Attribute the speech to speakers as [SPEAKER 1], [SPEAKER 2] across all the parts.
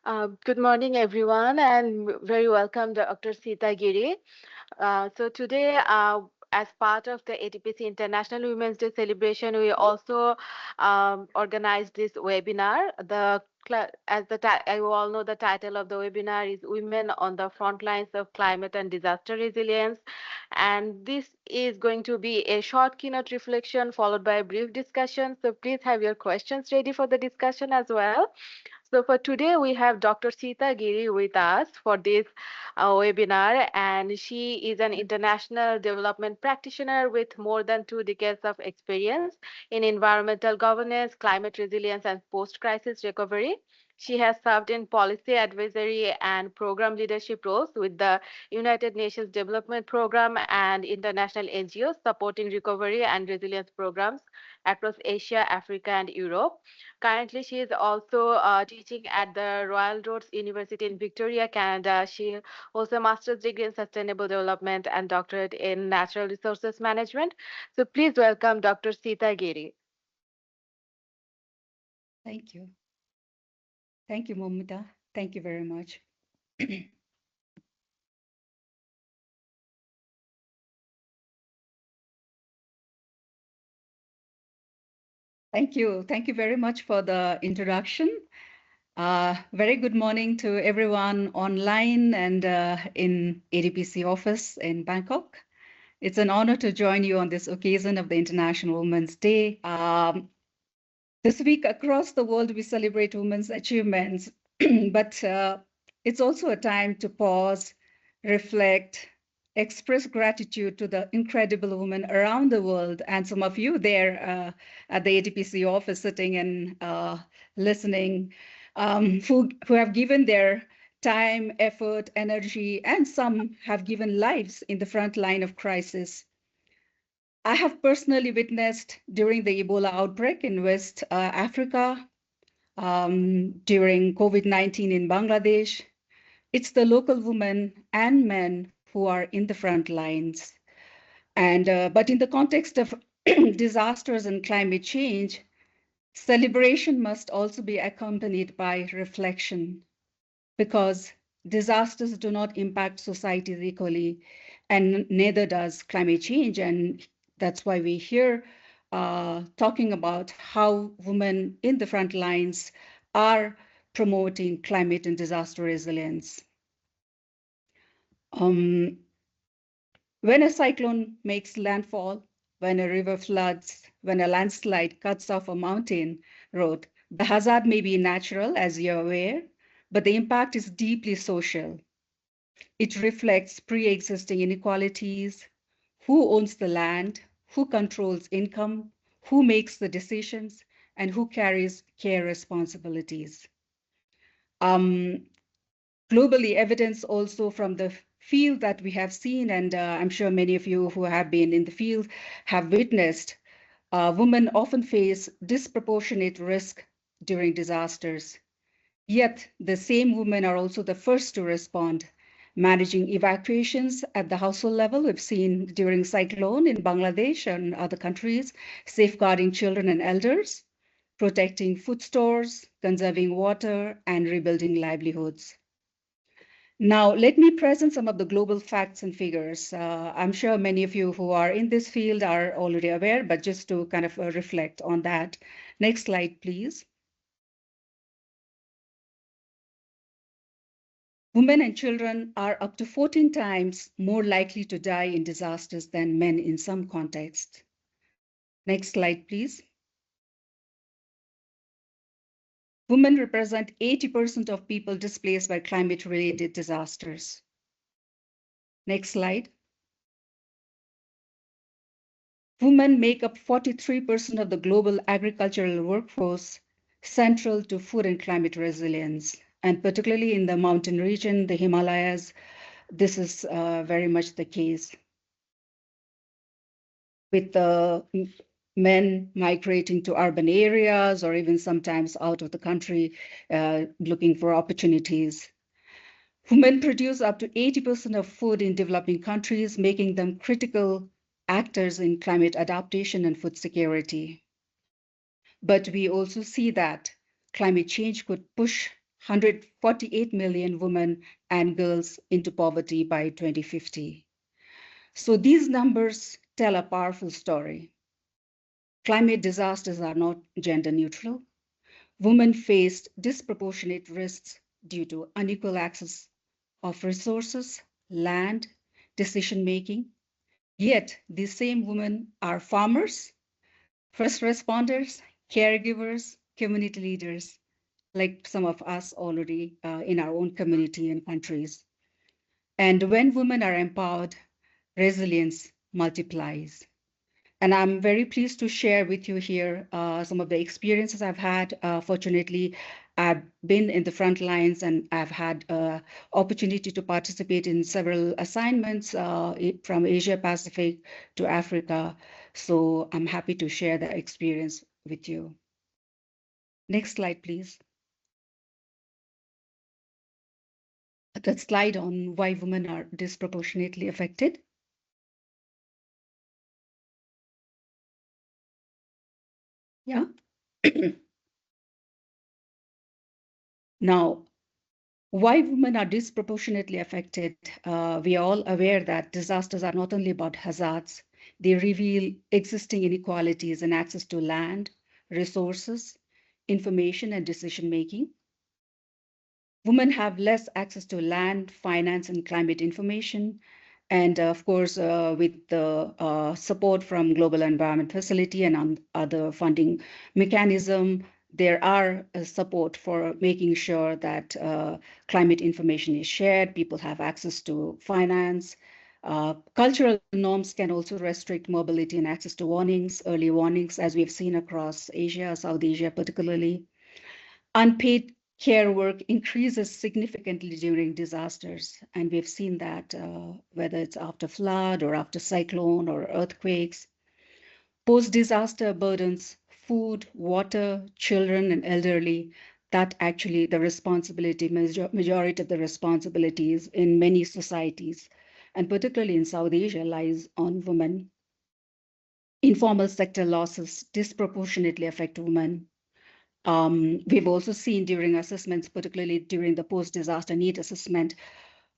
[SPEAKER 1] Good morning, everyone, and very welcome, Dr. Sita Giri. So today, as part of the ADPC International Women's Day celebration, we also organized this webinar. You all know, the title of the webinar is "Women on the Front Lines of Climate and Disaster Resilience," and this is going to be a short keynote reflection followed by a brief discussion. So please have your questions ready for the discussion as well. So for today, we have Dr. Sita Giri with us for this webinar, and she is an international development practitioner with more than 2 decades of experience in environmental governance, climate resilience, and post-crisis recovery. She has served in policy advisory and program leadership roles with the United Nations Development Program and international NGOs supporting recovery and resilience programs across Asia, Africa, and Europe. Currently, she is also teaching at the Royal Roads University in Victoria, Canada. She holds a master's degree in sustainable development and doctorate in natural resources management. So please welcome Dr. Sita Giri.
[SPEAKER 2] Thank you. Thank you, Momita. Thank you very much. Thank you. Thank you very much for the introduction. Very good morning to everyone online and in ADPC office in Bangkok. It's an honor to join you on this occasion of the International Women's Day. This week across the world, we celebrate women's achievements, but it's also a time to pause, reflect, express gratitude to the incredible women around the world, and some of you there at the ADPC office sitting and listening, who have given their time, effort, energy, and some have given lives in the front line of crisis. I have personally witnessed during the Ebola outbreak in West Africa, during COVID-19 in Bangladesh. It's the local women and men who are in the front lines. But in the context of disasters and climate change, celebration must also be accompanied by reflection, because disasters do not impact societies equally, and neither does climate change. And that's why we're here talking about how women in the front lines are promoting climate and disaster resilience. When a cyclone makes landfall, when a river floods, when a landslide cuts off a mountain road, the hazard may be natural, as you're aware, but the impact is deeply social. It reflects pre-existing inequalities: who owns the land, who controls income, who makes the decisions, and who carries care responsibilities. Globally, evidence also from the field that we have seen, and I'm sure many of you who have been in the field have witnessed, women often face disproportionate risk during disasters. Yet the same women are also the first to respond, managing evacuations at the household level. We've seen during cyclone in Bangladesh and other countries, safeguarding children and elders, protecting food stores, conserving water, and rebuilding livelihoods. Now, let me present some of the global facts and figures. I'm sure many of you who are in this field are already aware, but just to kind of reflect on that. Next slide, please. Women and children are up to 14 times more likely to die in disasters than men in some contexts. Next slide, please. Women represent 80% of people displaced by climate-related disasters. Next slide. Women make up 43% of the global agricultural workforce, central to food and climate resilience. And particularly in the mountain region, the Himalayas, this is very much the case. With the men migrating to urban areas or even sometimes out of the country looking for opportunities. Women produce up to 80% of food in developing countries, making them critical actors in climate adaptation and food security. But we also see that climate change could push 148 million women and girls into poverty by 2050. So these numbers tell a powerful story. Climate disasters are not gender neutral. Women faced disproportionate risks due to unequal access of resources, land, decision-making. Yet these same women are farmers, first responders, caregivers, community leaders, like some of us already in our own community and countries. And when women are empowered, resilience multiplies. And I'm very pleased to share with you here some of the experiences I've had. Fortunately, I've been in the front lines and I've had opportunity to participate in several assignments from Asia Pacific to Africa. So I'm happy to share that experience with you. Next slide, please. That slide on why women are disproportionately affected. Yeah. Now, why women are disproportionately affected? We are all aware that disasters are not only about hazards, they reveal existing inequalities in access to land, resources, information, and decision-making. Women have less access to land, finance, and climate information. And of course, with the support from Global Environment Facility and other funding mechanism, there are support for making sure that climate information is shared, people have access to finance. Cultural norms can also restrict mobility and access to warnings, early warnings, as we've seen across Asia, South Asia particularly. Unpaid care work increases significantly during disasters. And we've seen that whether it's after flood or after cyclone or earthquakes. Post-disaster burdens, food, water, children, and elderly, that actually the responsibility, majority of the responsibilities in many societies, and particularly in South Asia, lies on women. Informal sector losses disproportionately affect women. We've also seen during assessments, particularly during the post-disaster need assessment,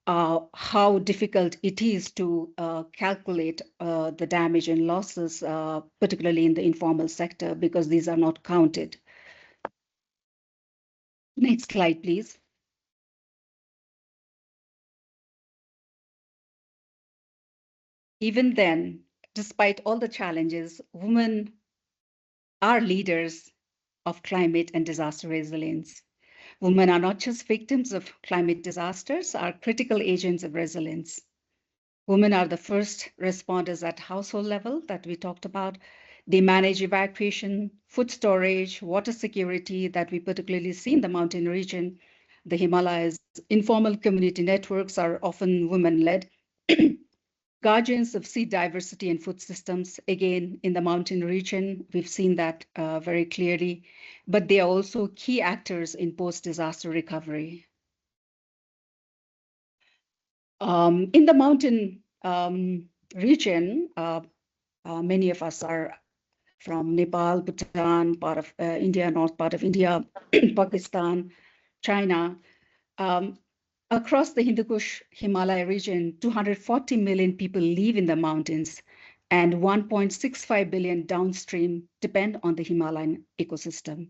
[SPEAKER 2] how difficult it is to calculate the damage and losses, particularly in the informal sector, because these are not counted. Next slide, please. Even then, despite all the challenges, women are leaders of climate and disaster resilience. Women are not just victims of climate disasters, are critical agents of resilience. Women are the first responders at household level that we talked about. They manage evacuation, food storage, water security that we particularly see in the mountain region, the Himalayas. Informal community networks are often women-led. Guardians of seed diversity and food systems, again, in the mountain region, we've seen that very clearly, but they are also key actors in post-disaster recovery. In the mountain region, many of us are from Nepal, Bhutan, part of India, north part of India, Pakistan, China. Across the Hindu Kush Himalaya region, 240 million people live in the mountains, and 1.65 billion downstream depend on the Himalayan ecosystem.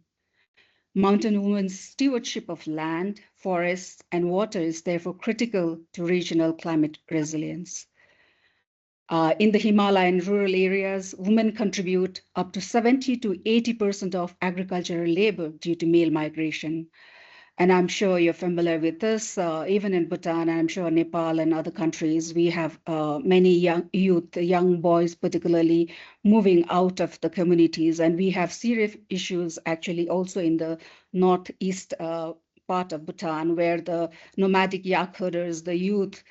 [SPEAKER 2] Mountain women's stewardship of land, forests, and water is therefore critical to regional climate resilience. In the Himalayan rural areas, women contribute up to 70 to 80% of agricultural labor due to male migration. And I'm sure you're familiar with this, even in Bhutan, and I'm sure Nepal and other countries, we have many young youth, young boys particularly, moving out of the communities. And we have serious issues actually also in the northeast part of Bhutan, where the nomadic yak herders, the youth,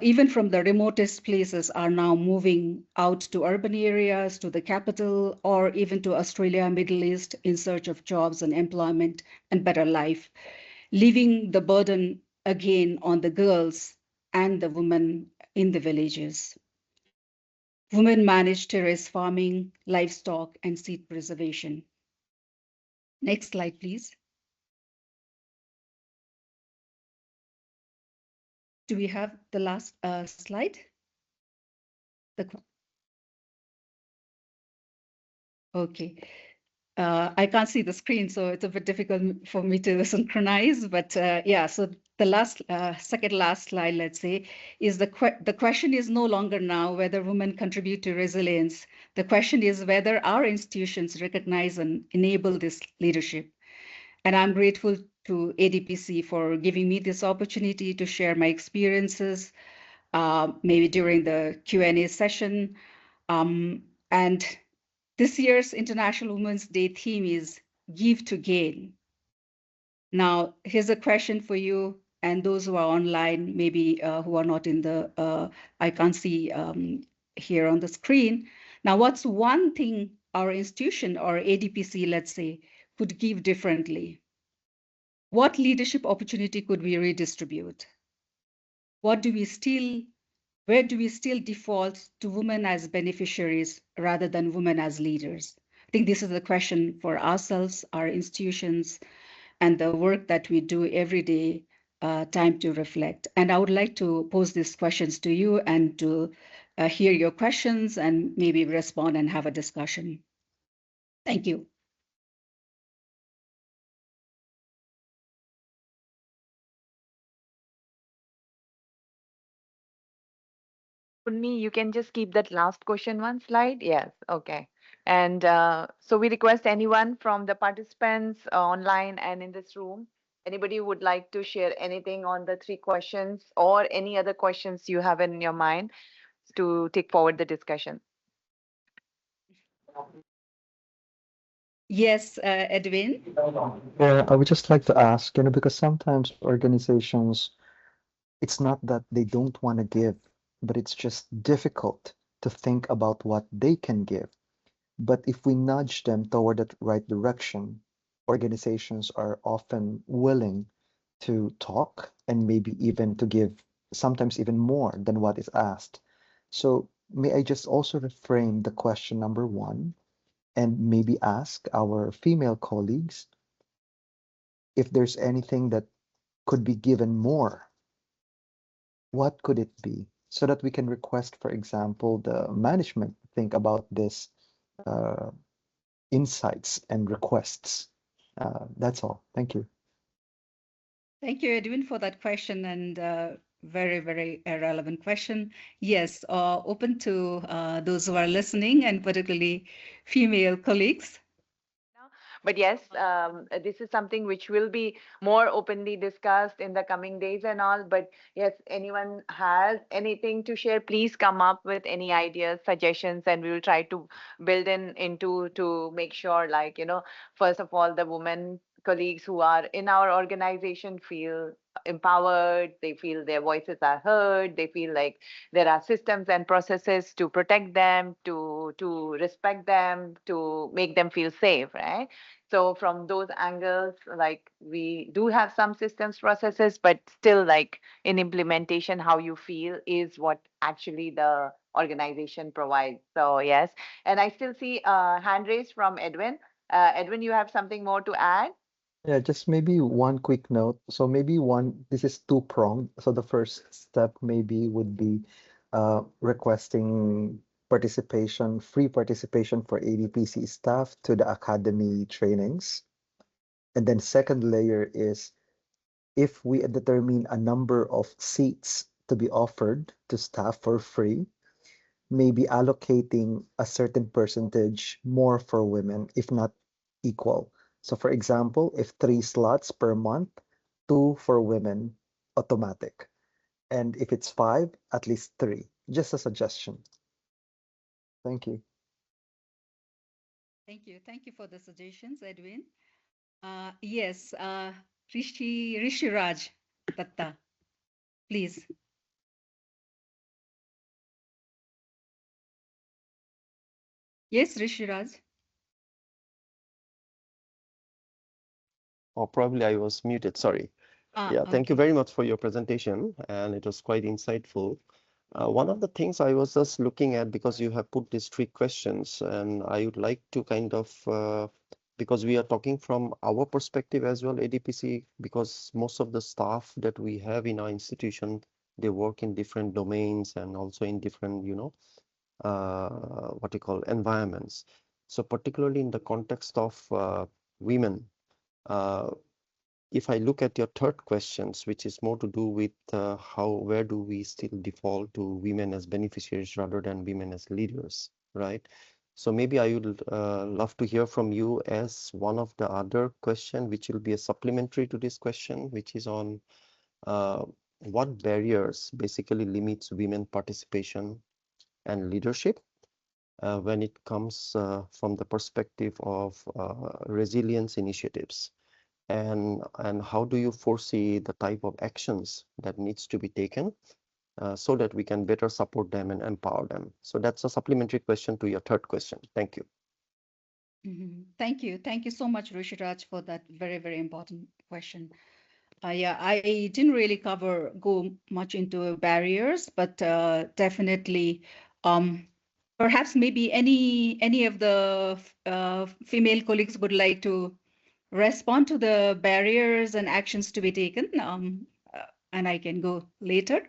[SPEAKER 2] even from the remotest places, are now moving out to urban areas, to the capital, or even to Australia, Middle East in search of jobs and employment and better life, leaving the burden again on the girls and the women in the villages. Women manage terrace farming, livestock, and seed preservation. Next slide, please. Do we have the last slide? Okay. I can't see the screen, so it's a bit difficult for me to synchronize. But yeah, so the last, second last slide, let's say, is the question is no longer now whether women contribute to resilience. The question is whether our institutions recognize and enable this leadership. And I'm grateful to ADPC for giving me this opportunity to share my experiences, maybe during the Q&A session. And this year's International Women's Day theme is Give to Gain. Now, here's a question for you and those who are online, maybe who are not in the, I can't see here on the screen. Now, what's one thing our institution or ADPC, let's say, could give differently? What leadership opportunity could we redistribute? What do we still, where do we still default to women as beneficiaries rather than women as leaders? I think this is a question for ourselves, our institutions, and the work that we do every day, time to reflect. And I would like to pose these questions to you and to hear your questions and maybe respond and have a discussion. Thank you.
[SPEAKER 3] Punmi, you can just keep that last question one slide. Yes, okay. And so we request anyone from the participants online and in this room, anybody who would like to share anything on the three questions or any other questions you have in your mind to take forward the discussion.
[SPEAKER 2] Yes, Edwin.
[SPEAKER 4] Yeah, I would just like to ask, because sometimes organizations, it's not that they don't want to give, but it's just difficult to think about what they can give. But if we nudge them toward the right direction, organizations are often willing to talk and maybe even to give sometimes even more than what is asked. So may I just also reframe the question number one and maybe ask our female colleagues if there's anything that could be given more, what could it be? So that we can request, for example, the management think about this insights and requests. That's all. Thank you.
[SPEAKER 2] Thank you, Edwin, for that question and very, very relevant question. Yes, open to those who are listening and particularly female colleagues.
[SPEAKER 3] But yes, this is something which will be more openly discussed in the coming days and all. But yes, anyone has anything to share, please come up with any ideas, suggestions, and we will try to build into to make sure, like, first of all, the women colleagues who are in our organization feel empowered, they feel their voices are heard, they feel like there are systems and processes to protect them, to respect them, to make them feel safe, right? So from those angles, like, we do have some systems processes, but still, like, in implementation, how you feel is what actually the organization provides. So yes, and I still see a hand raised from Edwin. Edwin, you have something more to add?
[SPEAKER 4] Yeah, just maybe one quick note. So maybe this is two-pronged. So the first step maybe would be requesting free participation for ADPC staff to the academy trainings. And then second layer is if we determine a number of seats to be offered to staff for free, maybe allocating a certain percentage more for women, if not equal. So for example, if 3 slots per month, 2 for women, automatic. And if it's 5, at least 3. Just a suggestion. Thank you.
[SPEAKER 2] Thank you. Thank you for the suggestions, Edwin. Yes, Rishiraj Datta, please. Yes, Rishiraj.
[SPEAKER 5] Or probably I was muted, sorry. Yeah, thank you very much for your presentation, and it was quite insightful. One of the things I was just looking at, because you have put these three questions, and I would like to kind of, because we are talking from our perspective as well, ADPC, because most of the staff that we have in our institution, they work in different domains and also in different, what you call environments. So particularly in the context of women, if I look at your third questions, which is more to do with where do we still default to women as beneficiaries rather than women as leaders, right? So maybe I would love to hear from you as one of the other question, which will be a supplementary to this question, which is on what barriers basically limits women participation and leadership when it comes from the perspective of resilience initiatives. And how do you foresee the type of actions that needs to be taken so that we can better support them and empower them? So that's a supplementary question to your third question. Thank you.
[SPEAKER 2] Thank you. Thank you so much, Rushiraj, for that very, very important question. Yeah, I didn't really go much into barriers, but definitely, perhaps maybe any of the female colleagues would like to respond to the barriers and actions to be taken, and I can go later.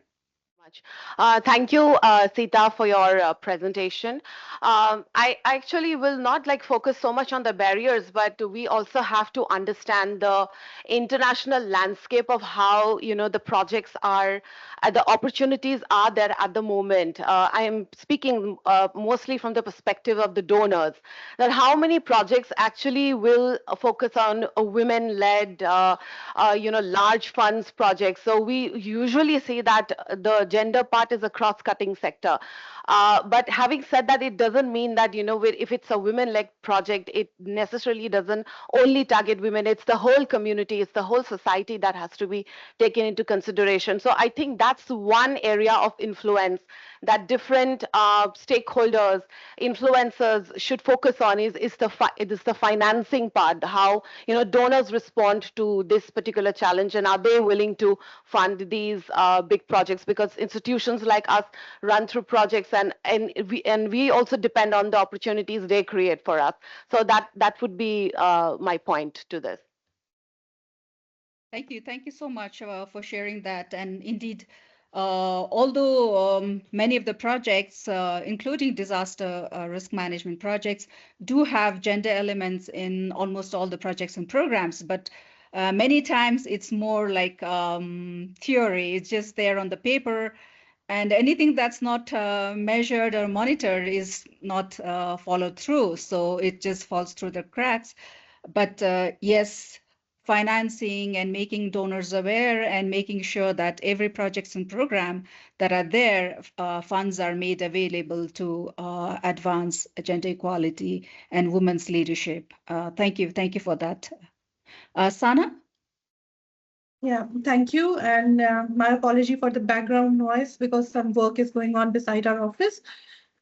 [SPEAKER 1] Thank you, Sita, for your presentation. I actually will not focus so much on the barriers, but we also have to understand the international landscape of how the projects are, the opportunities are there at the moment. I am speaking mostly from the perspective of the donors. That how many projects actually will focus on women-led, large funds projects. So we usually see that the gender part is a cross-cutting sector. But having said that, it doesn't mean that, if it's a women-led project, it necessarily doesn't only target women. It's the whole community, it's the whole society that has to be taken into consideration. So I think that's one area of influence that different stakeholders, influencers should focus on is the financing part, how donors respond to this particular challenge, and are they willing to fund these big projects, because institutions like us run through projects, and we also depend on the opportunities they create for us. So that would be my point to this.
[SPEAKER 2] Thank you so much for sharing that. And indeed, although many of the projects, including disaster risk management projects, do have gender elements in almost all the projects and programs, but many times it's more like theory. It's just there on the paper, and anything that's not measured or monitored is not followed through. So it just falls through the cracks. But yes, financing and making donors aware and making sure that every project and program that are there, funds are made available to advance gender equality and women's leadership. Thank you for that. Sana?
[SPEAKER 6] Yeah, thank you. And my apology for the background noise because some work is going on beside our office.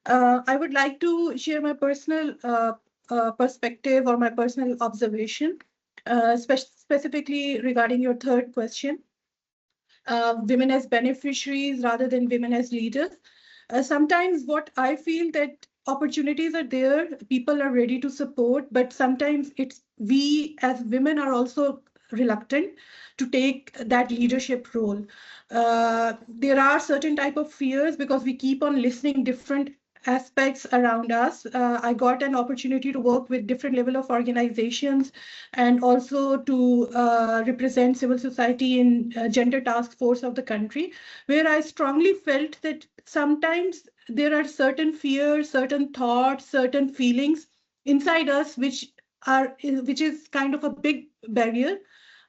[SPEAKER 6] I would like to share my personal perspective or my personal observation, specifically regarding your third question, women as beneficiaries rather than women as leaders. Sometimes what I feel that opportunities are there, people are ready to support, but sometimes we as women are also reluctant to take that leadership role. There are certain type of fears because we keep on listening different aspects around us. I got an opportunity to work with different level of organizations and also to represent civil society in gender task force of the country, where I strongly felt that sometimes there are certain fears, certain thoughts, certain feelings inside us which is kind of a big barrier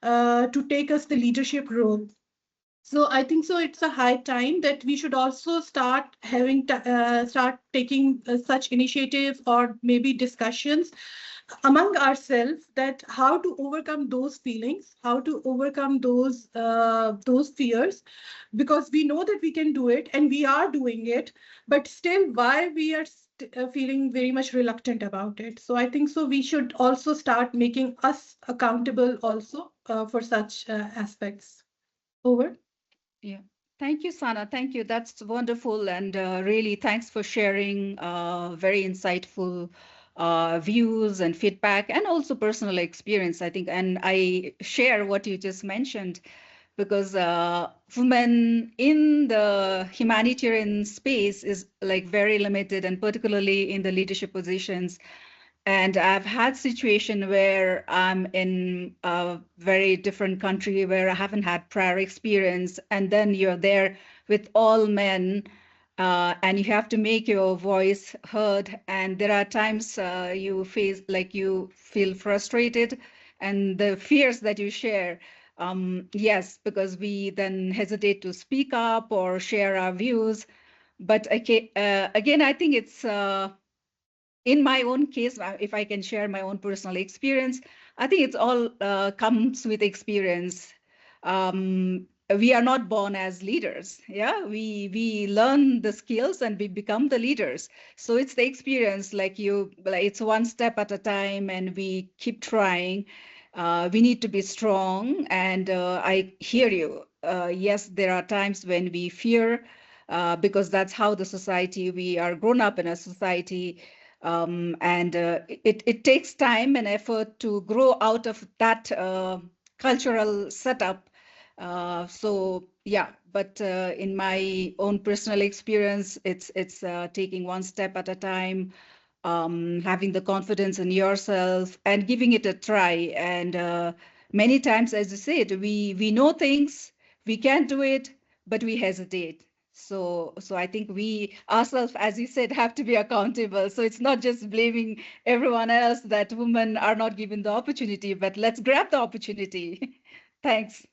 [SPEAKER 6] to take us the leadership role. So I think so it's a high time that we should also start taking such initiatives or maybe discussions among ourselves that how to overcome those feelings, how to overcome those fears, because we know that we can do it and we are doing it, but still why we are feeling very much reluctant about it. So I think so we should also start making us accountable also for such aspects. Over.
[SPEAKER 2] Yeah. Thank you, Sana. Thank you. That's wonderful. And really, thanks for sharing very insightful views and feedback and also personal experience, I think. And I share what you just mentioned. because women in the humanitarian space is like very limited, and particularly in the leadership positions. And I've had situation where I'm in a very different country where I haven't had prior experience, and then you're there with all men, and you have to make your voice heard. And there are times you feel frustrated, and the fears that you share. Yes, because we then hesitate to speak up or share our views. But again, I think it's in my own case, if I can share my own personal experience, I think it's all comes with experience. We are not born as leaders. Yeah, we learn the skills and we become the leaders. So it's the experience, it's one step at a time, and we keep trying. We need to be strong, and I hear you. Yes, there are times when we fear, because that's how the society, we are grown up in a society, and it takes time and effort to grow out of that cultural setup. So yeah, but in my own personal experience, it's taking one step at a time, having the confidence in yourself and giving it a try. And many times, as you said, we know things, we can do it, but we hesitate. So I think we ourselves, as you said, have to be accountable. So it's not just blaming everyone else that women are not given the opportunity, but let's grab the opportunity. Thanks.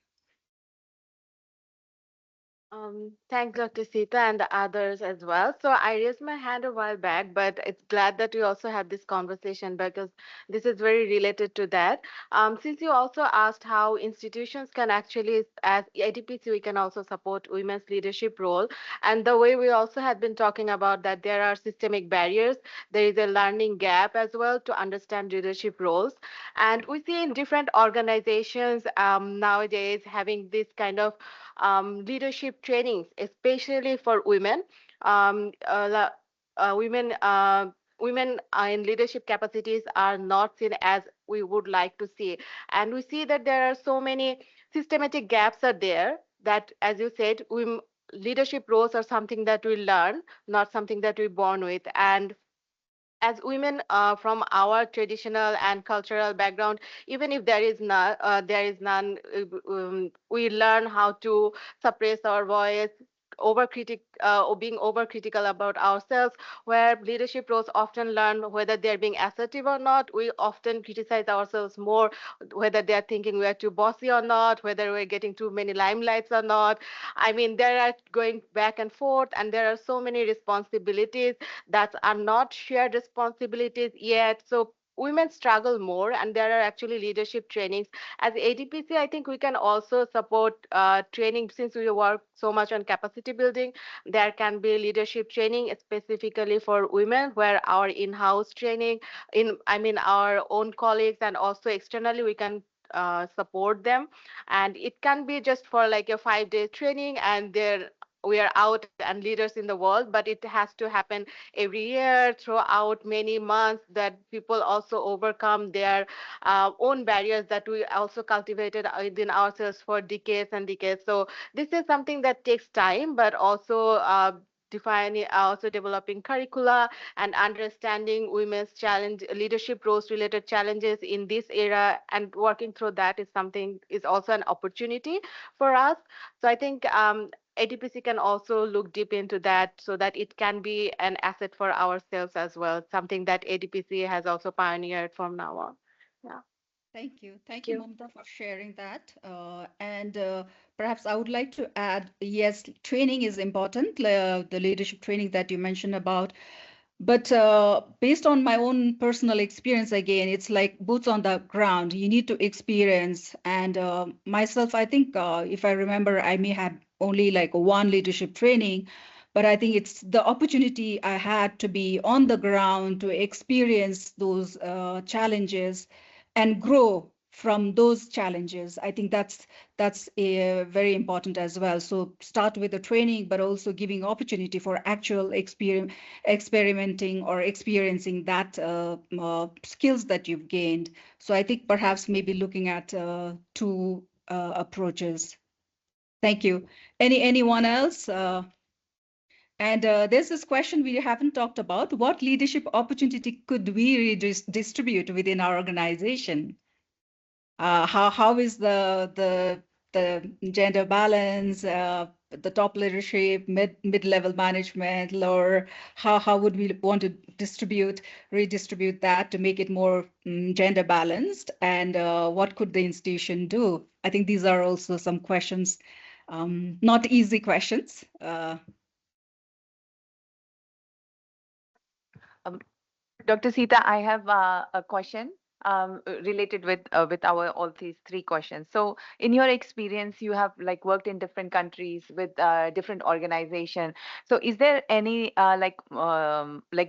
[SPEAKER 1] Thanks, Dr. Sita, and the others as well. So I raised my hand a while back, but it's glad that we also had this conversation because this is very related to that. Since you also asked how institutions can actually, as ADPC, we can also support women's leadership role. And the way we also had been talking about that there are systemic barriers, there is a learning gap as well to understand leadership roles. And we see in different organizations nowadays having this kind of leadership trainings, especially for women. Um, uh, la- Women women in leadership capacities are not seen as we would like to see, and we see that there are so many systematic gaps are there. That, as you said, leadership roles are something that we learn, not something that we're born with. And as women from our traditional and cultural background, even if there is none, we learn how to suppress our voice, or being overcritical about ourselves, where leadership roles often learn whether they're being assertive or not. We often criticize ourselves more, whether they're thinking we are too bossy or not, whether we're getting too many limelights or not. I mean, there are going back and forth, and there are so many responsibilities that are not shared responsibilities yet. So women struggle more, and there are actually leadership trainings. As ADPC, I think we can also support training, since we work so much on capacity building. There can be leadership training specifically for women, where our in-house training, our own colleagues, and also externally we can support them. And it can be just for like a 5-day training, and there we are out and leaders in the world, but it has to happen every year throughout many months, that people also overcome their own barriers that we also cultivated within ourselves for decades and decades. So this is something that takes time, but also defining, also developing curricula and understanding women's challenge leadership roles related challenges in this era, and working through that is also an opportunity for us. So I think ADPC can also look deep into that, so that it can be an asset for ourselves as well, something that ADPC has also pioneered from now on. Yeah.
[SPEAKER 2] Thank you. Thank
[SPEAKER 1] Thank
[SPEAKER 2] you,
[SPEAKER 1] you.
[SPEAKER 2] Mamta, for sharing that. And perhaps I would like to add, yes, training is important, the leadership training that you mentioned about. But based on my own personal experience, again, it's like boots on the ground. You need to experience. And myself, I think, if I remember, I may have only like one leadership training, but I think it's the opportunity I had to be on the ground to experience those challenges and grow from those challenges. I think that's very important as well. So start with the training, but also giving opportunity for actual experimenting or experiencing that skills that you've gained. So I think perhaps maybe looking at two approaches. Thank you. Anyone else? And there's this question we haven't talked about. What leadership opportunity could we redistribute within our organization? How is the gender balance, the top leadership, mid-level management, lower? How would we want to redistribute that to make it more gender balanced? And what could the institution do? I think these are also some questions, not easy questions.
[SPEAKER 3] Dr. Sita, I have a question related with our all these three questions. So, in your experience, you have like worked in different countries with different organizations. So, is there any like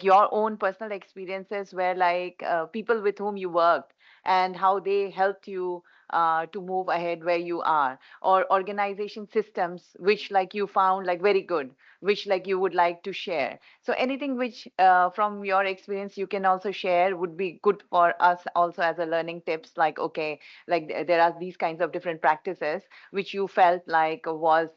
[SPEAKER 3] your own personal experiences where like people with whom you worked and how they helped you to move ahead where you are, or organization systems which like you found like very good, which like you would like to share? So anything which from your experience you can also share would be good for us also as a learning tips, like, okay, like there are these kinds of different practices which you felt like was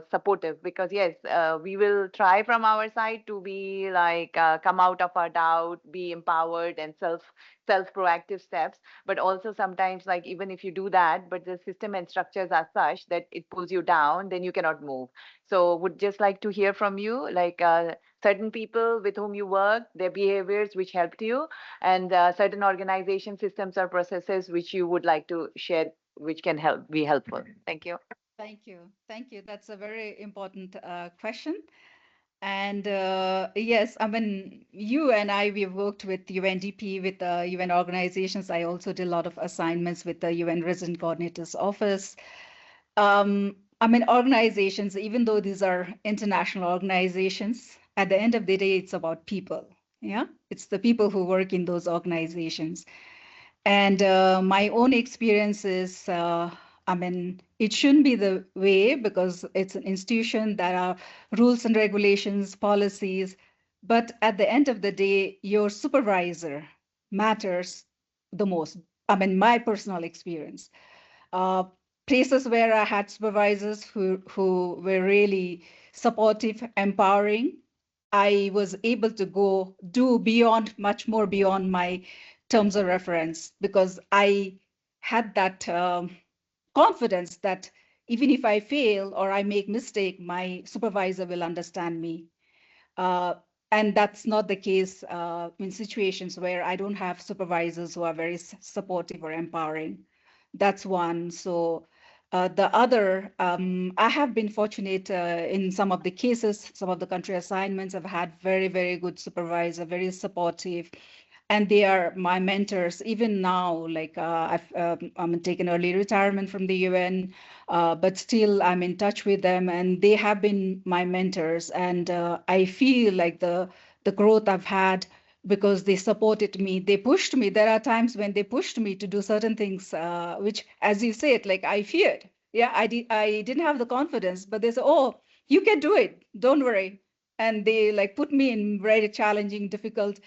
[SPEAKER 3] supportive, because yes, we will try from our side to be like come out of our doubt, be empowered and self proactive steps, but also sometimes like even if you do that but the system and structures are such that it pulls you down, then you cannot move. So would just like to hear from you, like certain people with whom you work, their behaviors which helped you, and certain organization systems or processes which you would like to share, which can be helpful. Thank you.
[SPEAKER 2] Thank you. Thank you. That's a very important question. And yes, I mean, you and I, we've worked with UNDP, with the UN organizations. I also did a lot of assignments with the UN Resident Coordinator's Office. I mean, organizations, even though these are international organizations, at the end of the day, it's about people. Yeah, it's the people who work in those organizations. And my own experiences, I mean, it shouldn't be the way because it's an institution, there are rules and regulations, policies, but at the end of the day, your supervisor matters the most. I mean, my personal experience. Uh, Places where I had supervisors who were really supportive, empowering, I was able to go do beyond, much more beyond my terms of reference, because I had that confidence that even if I fail or I make mistake, my supervisor will understand me. And that's not the case in situations where I don't have supervisors who are very supportive or empowering. That's one. So the other, I have been fortunate in some of the cases, some of the country assignments. I've had very, very good supervisor, very supportive, and they are my mentors. Even now, like I'm taken early retirement from the UN, but still I'm in touch with them, and they have been my mentors. And I feel like the growth I've had, because they supported me, they pushed me. There are times when they pushed me to do certain things, which, as you said, like I feared. Yeah, I didn't have the confidence, but they said, "Oh, you can do it. Don't worry." And they like put me in very challenging, difficult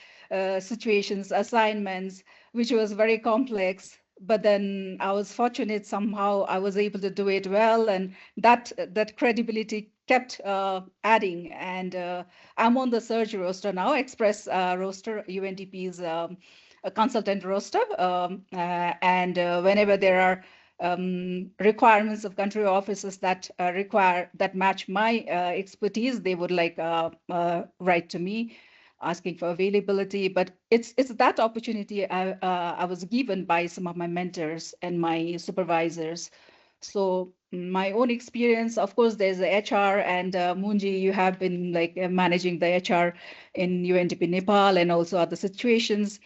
[SPEAKER 2] situations, assignments, which was very complex. But then I was fortunate, somehow I was able to do it well, and that credibility kept adding. And I'm on the surge roster now, express roster, UNDP's a consultant roster. And whenever there are requirements of country offices that that match my expertise, they would like write to me asking for availability. But it's that opportunity I was given by some of my mentors and my supervisors. So my own experience, of course, there's the HR, and Munji, you have been like managing the HR in UNDP Nepal and also other situations.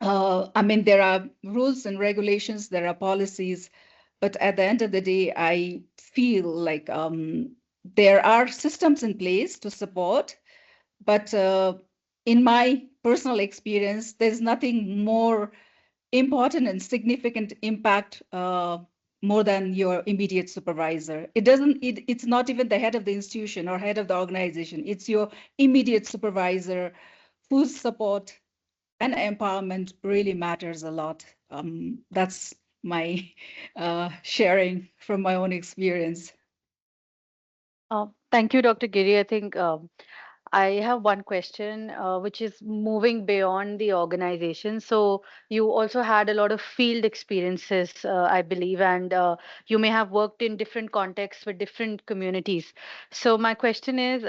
[SPEAKER 2] I mean, there are rules and regulations, there are policies, but at the end of the day, I feel like there are systems in place to support, but in my personal experience, there's nothing more important and significant impact more than your immediate supervisor. It's not even the head of the institution or head of the organization. It's your immediate supervisor whose support and empowerment really matters a lot. That's my sharing from my own experience.
[SPEAKER 7] Thank you, Dr. Giri. I think I have one question, which is moving beyond the organization. So you also had a lot of field experiences, I believe, and you may have worked in different contexts with different communities. So my question is,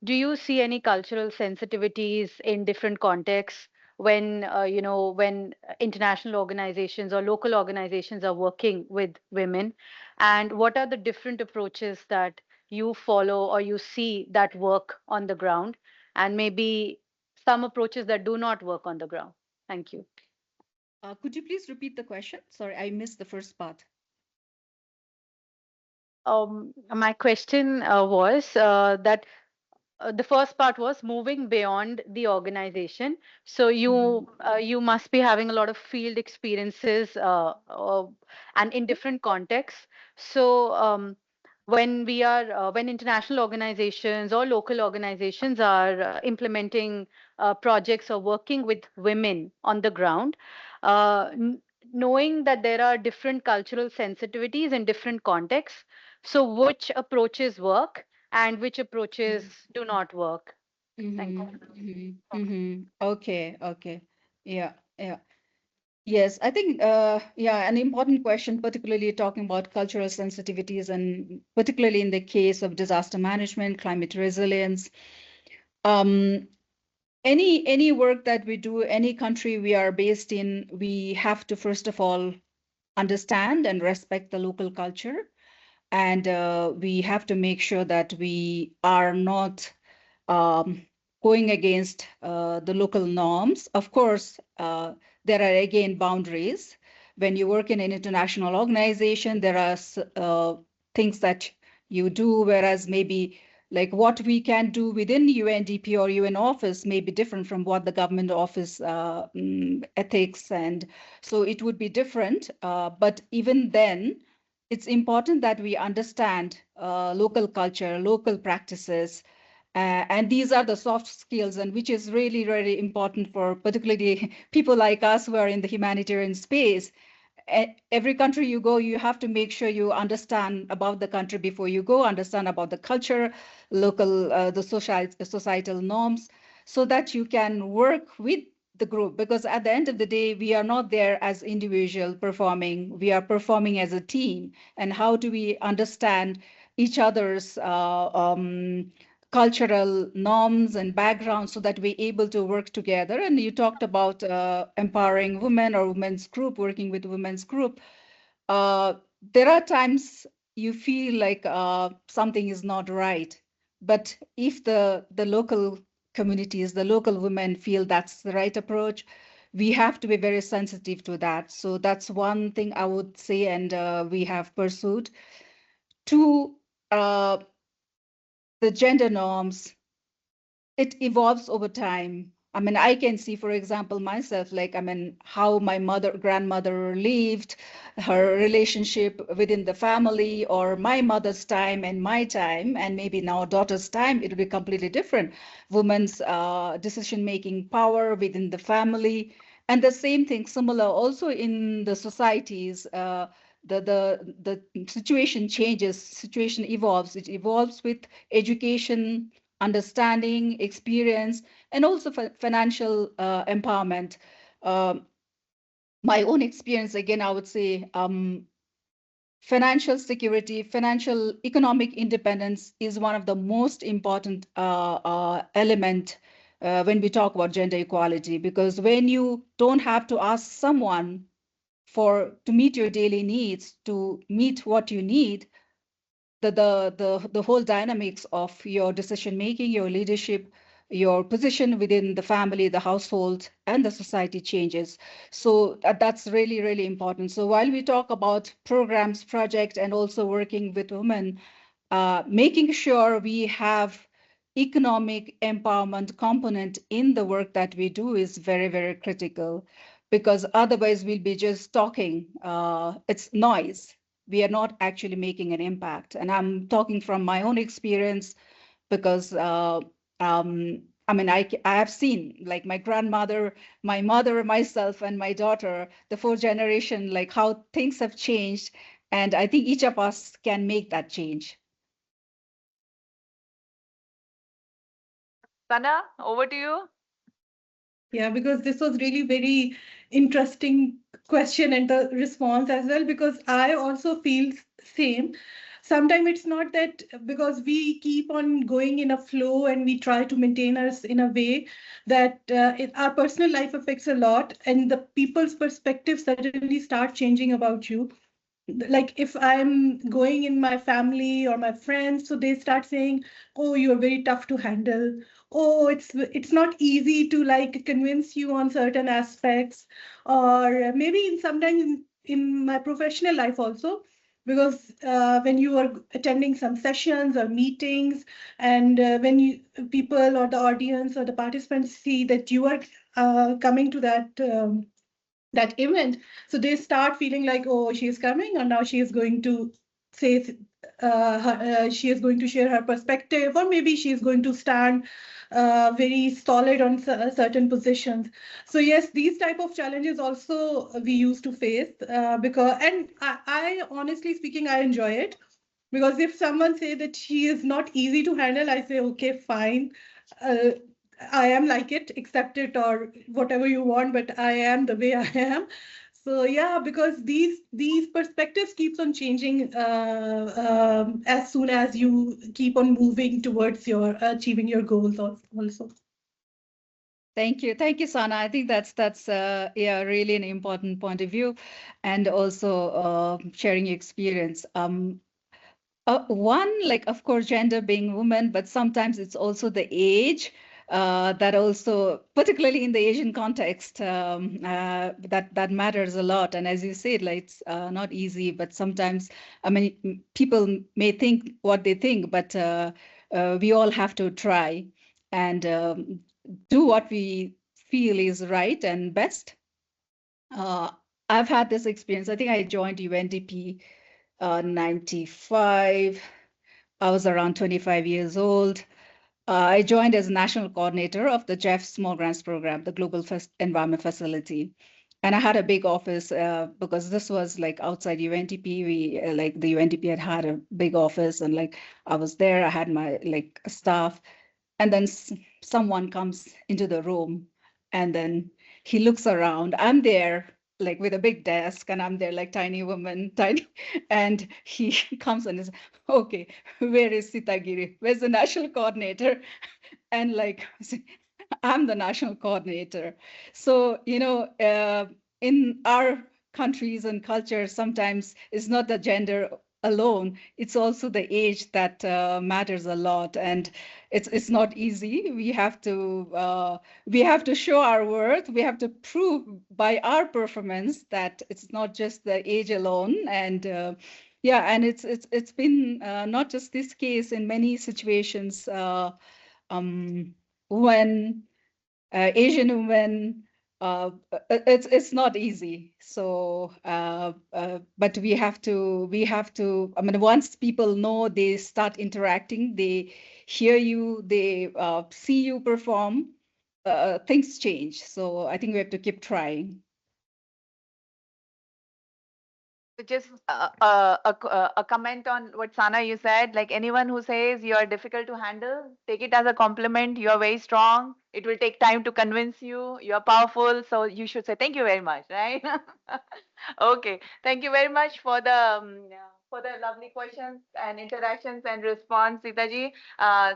[SPEAKER 7] do you see any cultural sensitivities in different contexts when, when international organizations or local organizations are working with women? And what are the different approaches that you follow or you see that work on the ground, and maybe some approaches that do not work on the ground? Thank you.
[SPEAKER 2] Could you please repeat the question? Sorry, I missed the first part.
[SPEAKER 7] My question was that the first part was moving beyond the organization. So you must be having a lot of field experiences and in different contexts. So when international organizations or local organizations are implementing projects or working with women on the ground, uh, n- knowing that there are different cultural sensitivities in different contexts, so which approaches work and which approaches do not work? Thank you.
[SPEAKER 2] Okay, okay. Yeah, yeah. Yes, I think, yeah, an important question, particularly talking about cultural sensitivities and particularly in the case of disaster management, climate resilience. Any work that we do, any country we are based in, we have to, first of all, understand and respect the local culture. And we have to make sure that we are not going against the local norms. Of course, there are again boundaries. When you work in an international organization, there are things that you do, whereas maybe like what we can do within UNDP or UN office may be different from what the government office ethics, and so it would be different. But even then, it's important that we understand local culture, local practices, and these are the soft skills, and which is really, really important for particularly people like us who are in the humanitarian space. Every country you go, you have to make sure you understand about the country before you go, understand about the culture, local, the societal norms, so that you can work with the group. Because at the end of the day, we are not there as individual performing, we are performing as a team. And how do we understand each other's cultural norms and backgrounds so that we're able to work together? And you talked about empowering women or women's group, working with women's group. There are times you feel like something is not right, but if the local communities, the local women feel that's the right approach, we have to be very sensitive to that. So that's one thing I would say, and we have pursued. Two, the gender norms, it evolves over time. I mean, I can see, for example, myself, like, I mean, how my grandmother lived, her relationship within the family, or my mother's time and my time, and maybe now daughter's time, it will be completely different. Women's decision-making power within the family. And the same thing, similar also in the societies, the situation changes, situation evolves. It evolves with education, understanding, experience, and also financial empowerment. My own experience, again, I would say financial security, financial economic independence is one of the most important element when we talk about gender equality, because when you don't have to ask someone to meet your daily needs, to meet what you need, the whole dynamics of your decision making, your leadership, your position within the family, the household, and the society changes. So that's really, really important. So while we talk about programs, projects, and also working with women, making sure we have economic empowerment component in the work that we do is very, very critical, because otherwise we'll be just talking. It's noise. We are not actually making an impact. And I'm talking from my own experience, because I mean, I have seen, like, my grandmother, my mother, myself, and my daughter, the fourth generation, like how things have changed. And I think each of us can make that change.
[SPEAKER 3] Sana, over to you.
[SPEAKER 6] Yeah, because this was really very interesting question and the response as well, because I also feel same. Sometimes it's not that because we keep on going in a flow and we try to maintain us in a way that our personal life affects a lot and the people's perspective suddenly start changing about you. Like if I'm going in my family or my friends, so they start saying, oh, you're very tough to handle. Oh, it's not easy to like convince you on certain aspects. Or maybe sometimes in my professional life also, because when you are attending some sessions or meetings, and when you people or the audience or the participants see that you are coming to that event, so they start feeling like, oh, she is coming and now she is going to say she is going to share her perspective, or maybe she is going to stand very solid on certain positions. So yes, these type of challenges also we used to face, because and I honestly speaking, I enjoy it, because if someone say that she is not easy to handle, I say, okay, fine. Uh, I am like it, accept it or whatever you want, but I am the way I am. So yeah, because these perspectives keeps on changing as soon as you keep on moving towards your achieving your goals also.
[SPEAKER 2] Thank you, Sana. I think that's yeah, really an important point of view, and also sharing your experience. One, like, of course, gender being woman, but sometimes it's also the age that also, particularly in the Asian context, that matters a lot. And as you said, like, it's not easy, but sometimes, I mean, people may think what they think, but we all have to try and do what we feel is right and best. I've had this experience. I think I joined UNDP 95. I was around 25 years old. I joined as national coordinator of the GEF Small Grants Program, the Global Environment Facility. And I had a big office because this was like outside UNDP. We like the UNDP had a big office, and like I was there. I had my like staff, and then someone comes into the room, and then he looks around. I'm there like with a big desk, and I'm there like tiny woman, tiny, and he comes and is, okay, where is 𝐶𝐤𝐺𝐺𝐠? Where's the national coordinator? And like, I'm the national coordinator. So, in our countries and cultures, sometimes it's not the gender alone, it's also the age that matters a lot. And it's not easy. We have to show our worth. We have to prove by our performance that it's not just the age alone. And yeah, and it's been not just this case, in many situations when Asian women, it's not easy. So, but we have to. I mean, once people know, they start interacting, they hear you, they see you perform, things change. So I think we have to keep trying.
[SPEAKER 3] Just a comment on what Sana you said. Like anyone who says you are difficult to handle, take it as a compliment. You are very strong. It will take time to convince you. You are powerful, so you should say thank you very much, right? Okay, thank you very much for the lovely questions and interactions and response, Sita ji.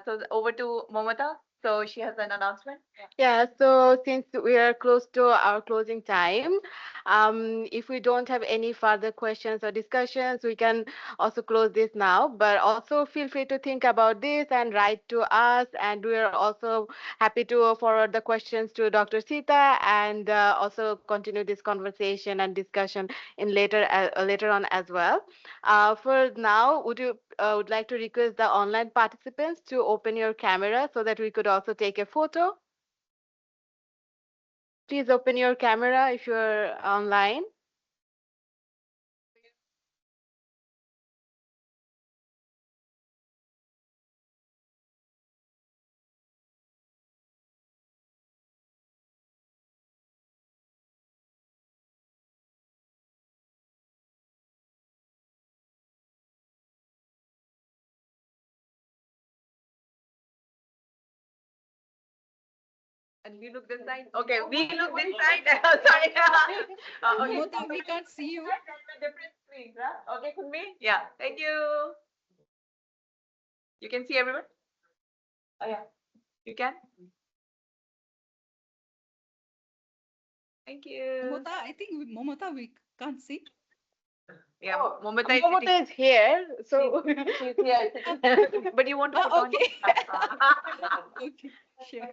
[SPEAKER 3] So over to Momata. So she has an announcement.
[SPEAKER 1] Yeah, so since we are close to our closing time, if we don't have any further questions or discussions, we can also close this now. But also feel free to think about this and write to us. And we are also happy to forward the questions to Dr. Sita and also continue this conversation and discussion in later on as well. For now, would like to request the online participants to open your camera so that we could also take a photo. Please open your camera if you're online.
[SPEAKER 3] And we look this side. Okay, we look this side. Sorry.
[SPEAKER 2] Momota, we can't see you.
[SPEAKER 3] Different screens, huh? Okay, Kunmi? Yeah. Thank you. You can see everyone? Oh, yeah. You can? Thank you.
[SPEAKER 2] Momota, I think Momota, we can't see.
[SPEAKER 3] Yeah,
[SPEAKER 1] Oh,
[SPEAKER 3] Momota is
[SPEAKER 1] Momota
[SPEAKER 3] sitting.
[SPEAKER 1] is here, so she's here.
[SPEAKER 3] But you want to put on?
[SPEAKER 2] Okay. Okay, sure.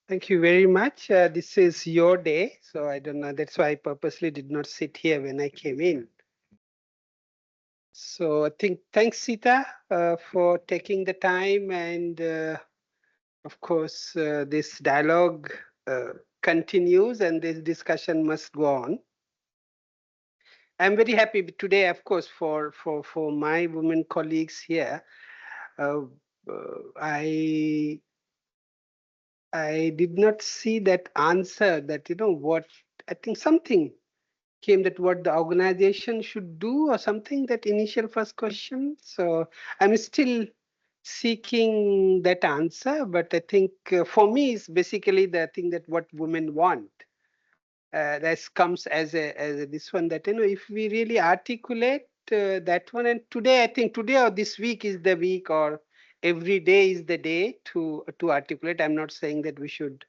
[SPEAKER 8] Thank you very much. This is your day, so I don't know. That's why I purposely did not sit here when I came in. So I think thanks, Sita, for taking the time, and of course, this dialogue continues, and this discussion must go on. I'm very happy today, of course, for my women colleagues here. I did not see that answer that, what I think something came that what the organization should do or something, that initial first question. So I'm still seeking that answer, but I think for me it's basically the thing that what women want. That comes as a this one that, if we really articulate that one, and today, I think today or this week is the week, or every day is the day to articulate. I'm not saying that we should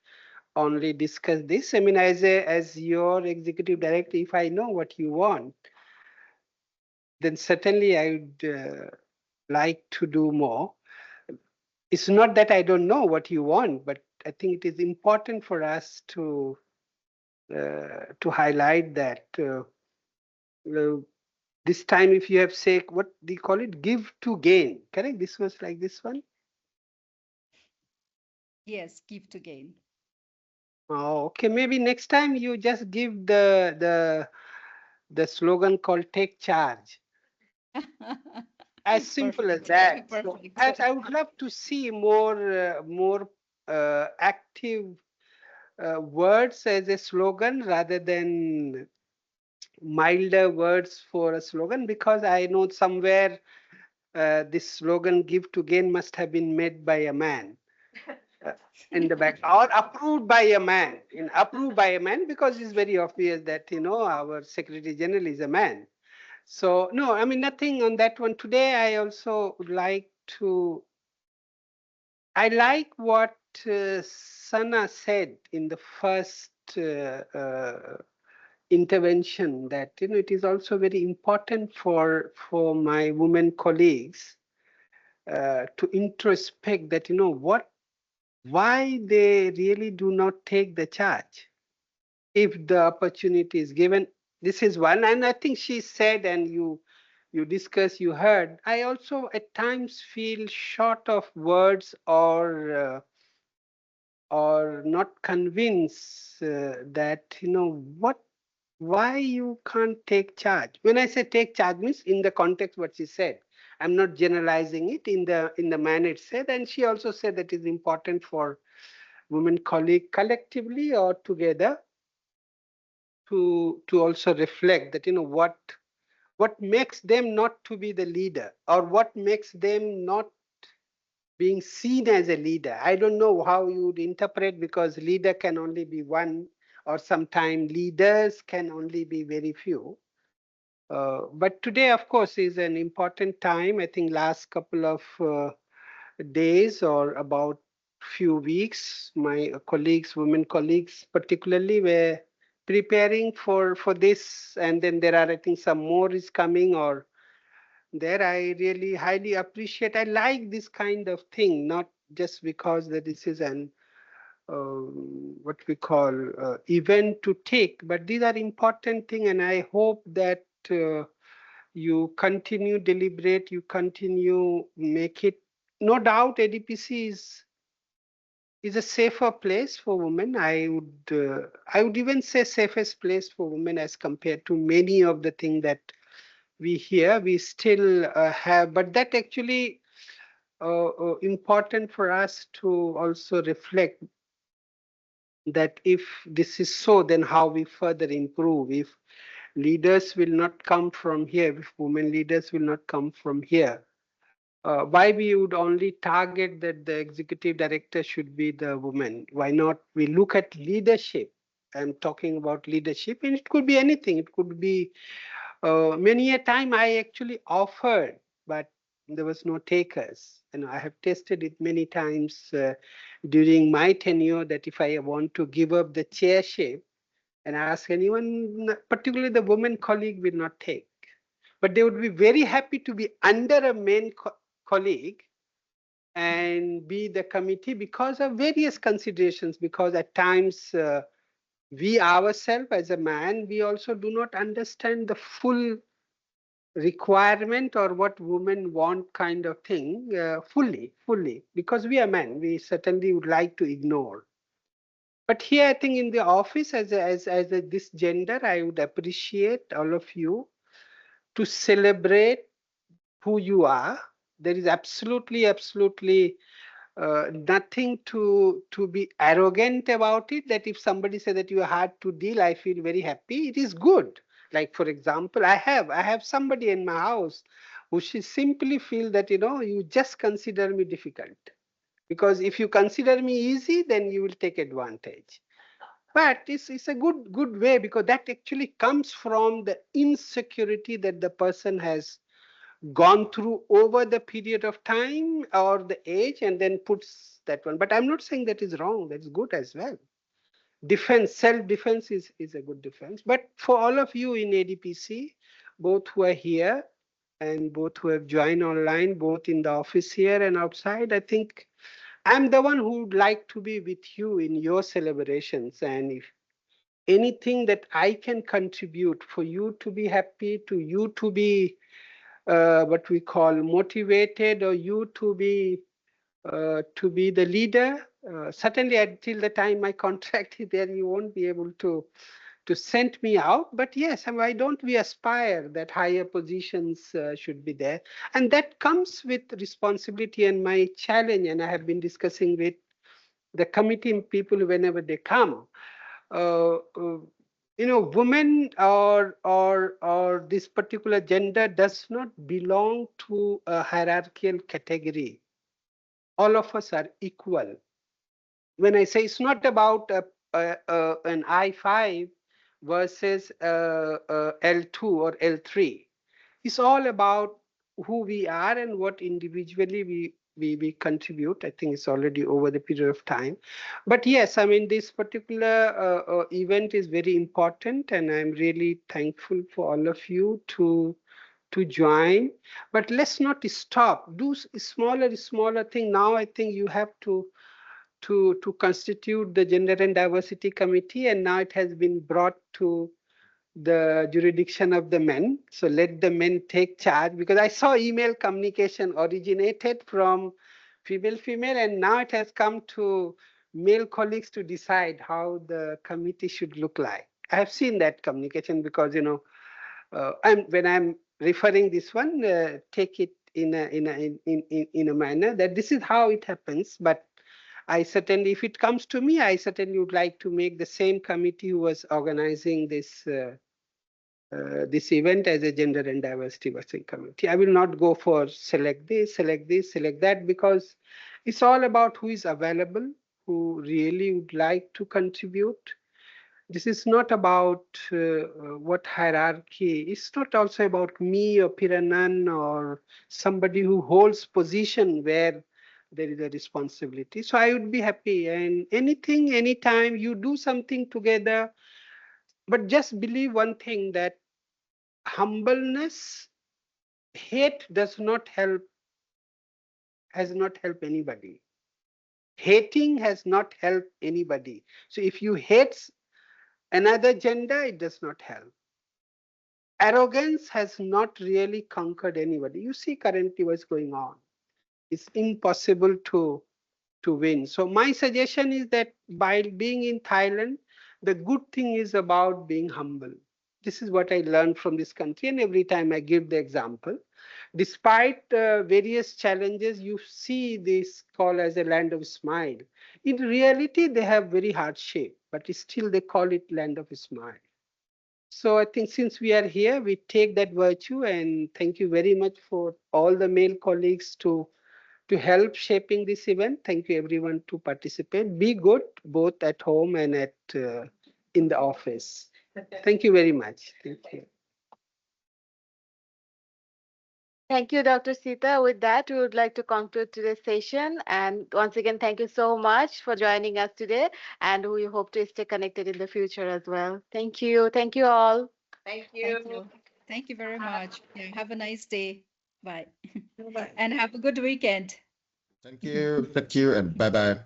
[SPEAKER 8] only discuss this. I mean, as your executive director, if I know what you want, then certainly I would like to do more. It's not that I don't know what you want, but I think it is important for us to highlight that this time, if you have say, what do you call it, give to gain, correct? This was like this one.
[SPEAKER 2] Yes, give to gain.
[SPEAKER 8] Oh, okay. Maybe next time you just give the slogan called "Take Charge." As simple as that. So I would love to see more active words as a slogan rather than milder words for a slogan, because I know somewhere this slogan "Give to Gain" must have been made by a man in the back, or approved by a man. Approved by a man, because it's very obvious that our Secretary General is a man. So no, I mean, nothing on that one. Today, I also would like to. I like what Sana said in the first intervention, that it is also very important for my women colleagues to introspect that why they really do not take the charge if the opportunity is given. This is one, and I think she said, and you discussed, you heard. I also at times feel short of words, or not convinced that why you can't take charge. When I say take charge, means in the context what she said. I'm not generalizing it. In the manner it said, and she also said that it is important for women colleague collectively or together to also reflect that what makes them not to be the leader, or what makes them not being seen as a leader. I don't know how you would interpret, because leader can only be one, or sometimes leaders can only be very few. But today, of course, is an important time. I think last couple of days, or about few weeks, my colleagues, women colleagues particularly, were preparing for this. And then there are, I think, some more is coming, or there. I really highly appreciate. I like this kind of thing, not just because that this is an what we call event to take, but these are important things, and I hope that you continue deliberate, you continue make it. No doubt, ADPC is a safer place for women. I would even say safest place for women as compared to many of the things that we hear. We still have, but that actually important for us to also reflect that if this is so, then how we further improve. If leaders will not come from here, if women leaders will not come from here, why we would only target that the executive director should be the woman? Why not we look at leadership? I'm talking about leadership, and it could be anything. It could be many a time I actually offered, but there was no takers. And I have tested it many times during my tenure that if I want to give up the chairship and ask anyone, particularly the woman colleague, will not take. But they would be very happy to be under a male colleague and be the committee because of various considerations, because at times we ourselves as a man, we also do not understand the full requirement or what women want kind of thing fully, because we are men, we certainly would like to ignore. But here, I think in the office as this gender, I would appreciate all of you to celebrate who you are. There is absolutely nothing to be arrogant about it, that if somebody says that you are hard to deal, I feel very happy. It is good. Like, for example, I have somebody in my house who she simply feel that, you just consider me difficult. Because if you consider me easy, then you will take advantage. But it's a good way, because that actually comes from the insecurity that the person has gone through over the period of time or the age, and then puts that one. But I'm not saying that is wrong. That's good as well. Defense, self-defense is a good defense. But for all of you in ADPC, both who are here and both who have joined online, both in the office here and outside, I think I'm the one who would like to be with you in your celebrations. And if anything that I can contribute for you to be happy, to you to be what we call motivated, or you to be the leader. Certainly until the time my contract is there, you won't be able to send me out. But yes, why don't we aspire that higher positions should be there? And that comes with responsibility and my challenge. And I have been discussing with the committee people whenever they come. Women or this particular gender does not belong to a hierarchical category. All of us are equal. When I say it's not about an I5 versus L2 or L3, it's all about who we are and what individually we contribute. I think it's already over the period of time. But yes, this particular event is very important, and I'm really thankful for all of you to join. But let's not stop. Do smaller thing. Now I think you have to constitute the Gender and Diversity Committee, and now it has been brought to the jurisdiction of the men. So let the men take charge, because I saw email communication originated from female, and now it has come to male colleagues to decide how the committee should look like. I have seen that communication, because when I'm referring this one, take it in a manner that this is how it happens. But I certainly, if it comes to me, I certainly would like to make the same committee who was organizing this this event as a Gender and Diversity Working Committee. I will not go for select this, select that, because it's all about who is available, who really would like to contribute. This is not about what hierarchy. It's not also about me or Piranan or somebody who holds position where there is a responsibility. So I would be happy, and anything, anytime you do something together. But just believe one thing, that humbleness hate does not help, has not helped anybody. Hating has not helped anybody. So if you hate another gender, it does not help. Arrogance has not really conquered anybody. You see currently what's going on. It's impossible to win. So my suggestion is that by being in Thailand, the good thing is about being humble. This is what I learned from this country, and every time I give the example. Despite various challenges, you see this call as a land of smile. In reality, they have very hard shape, but still they call it land of smile. So I think since we are here, we take that virtue, and thank you very much for all the male colleagues to help shaping this event. Thank you everyone to participate. Be good both at home and at in the office. Thank you very much. Thank you.
[SPEAKER 1] Thank you, Dr. Sita. With that, we would like to conclude today's session. And once again, thank you so much for joining us today. And we hope to stay connected in the future as well. Thank you. Thank you all.
[SPEAKER 3] Thank you.
[SPEAKER 2] Thank you. Thank you very much. Yeah, have a nice day. Bye.
[SPEAKER 6] Bye.
[SPEAKER 2] And have a good weekend.
[SPEAKER 9] Thank you, and bye-bye.